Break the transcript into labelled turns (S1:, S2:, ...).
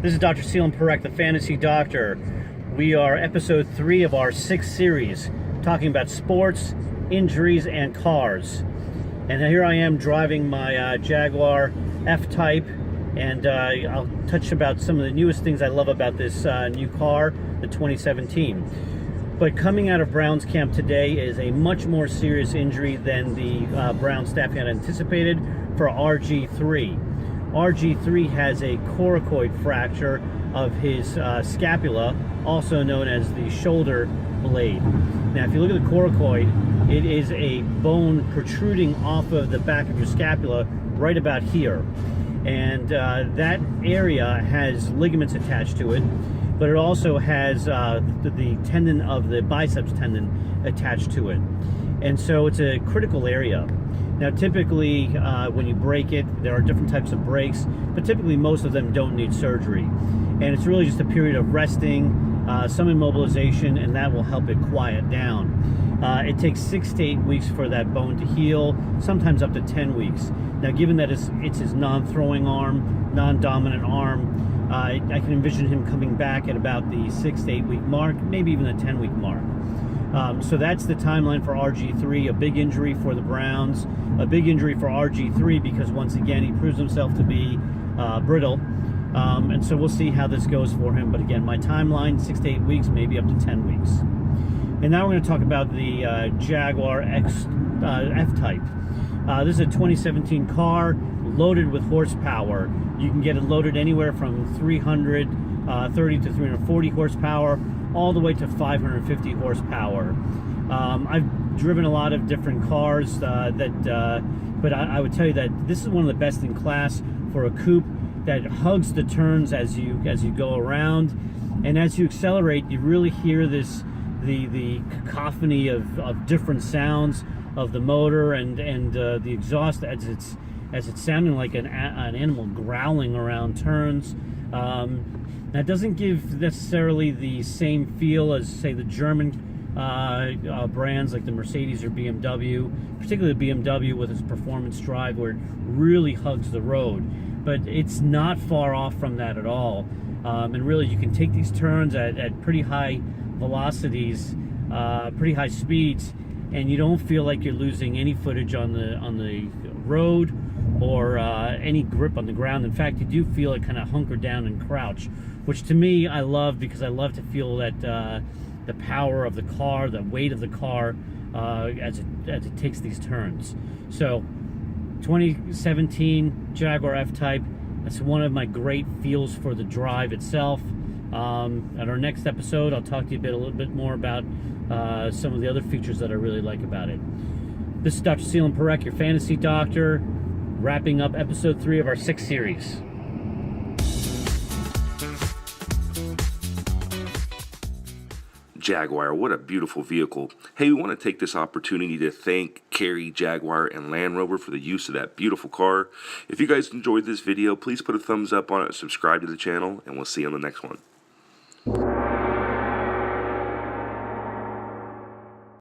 S1: This is Dr. Selene Parekh, the Fantasy Doctor. We are episode 3 of our 6th series, talking about sports, injuries, and cars. And here I am driving my Jaguar F-Type, and I'll touch about some of the newest things I love about this new car, the 2017. But coming out of Brown's camp today is a much more serious injury than the Brown staff had anticipated for RGIII. RGIII has a coracoid fracture of his scapula, also known as the shoulder blade. Now, if you look at the coracoid, it is a bone protruding off of the back of your scapula right about here. And that area has ligaments attached to it, but it also has the tendon of the biceps tendon attached to it. And so it's a critical area. Now, typically, when you break it, there are different types of breaks, but typically most of them don't need surgery. And it's really just a period of resting, some immobilization, and that will help it quiet down. It takes 6 to 8 weeks for that bone to heal, sometimes up to 10 weeks. Now, given that it's his non-throwing arm, non-dominant arm, I can envision him coming back at about the 6 to 8 week mark, maybe even the 10-week mark. So that's the timeline for RGIII, a big injury for the Browns, a big injury for RGIII because once again he proves himself to be brittle. And so we'll see how this goes for him. But again, my timeline, 6 to 8 weeks, maybe up to 10 weeks. And now we're going to talk about the Jaguar F-Type. This is a 2017 car loaded with horsepower. You can get it loaded anywhere from 330 to 340 horsepower, all the way to 550 horsepower. I've driven a lot of different cars, but I would tell you that this is one of the best in class for a coupe that hugs the turns as you go around, and as you accelerate, you really hear the cacophony of different sounds of the motor and the exhaust as it's sounding like an animal growling around turns. That doesn't give necessarily the same feel as, say, the German brands like the Mercedes or BMW, particularly the BMW with its performance drive where it really hugs the road. But it's not far off from that at all. And really, you can take these turns at pretty high velocities, pretty high speeds, and you don't feel like you're losing any footage on the road or any grip on the ground. In fact, you do feel it kind of hunker down and crouch, which to me I love, because I love to feel that the power of the car, the weight of the car as it takes these turns. So 2017 Jaguar F-Type, that's one of my great feels for the drive itself. At our next episode, I'll talk to you a little bit more about some of the other features that I really like about it. This is Dr. Selene Parekh, your Fantasy Doctor, wrapping up episode 3 of our 6th series.
S2: Jaguar, what a beautiful vehicle. Hey, we want to take this opportunity to thank Carrie, Jaguar, and Land Rover for the use of that beautiful car. If you guys enjoyed this video, please put a thumbs up on it, subscribe to the channel, and we'll see you on the next one.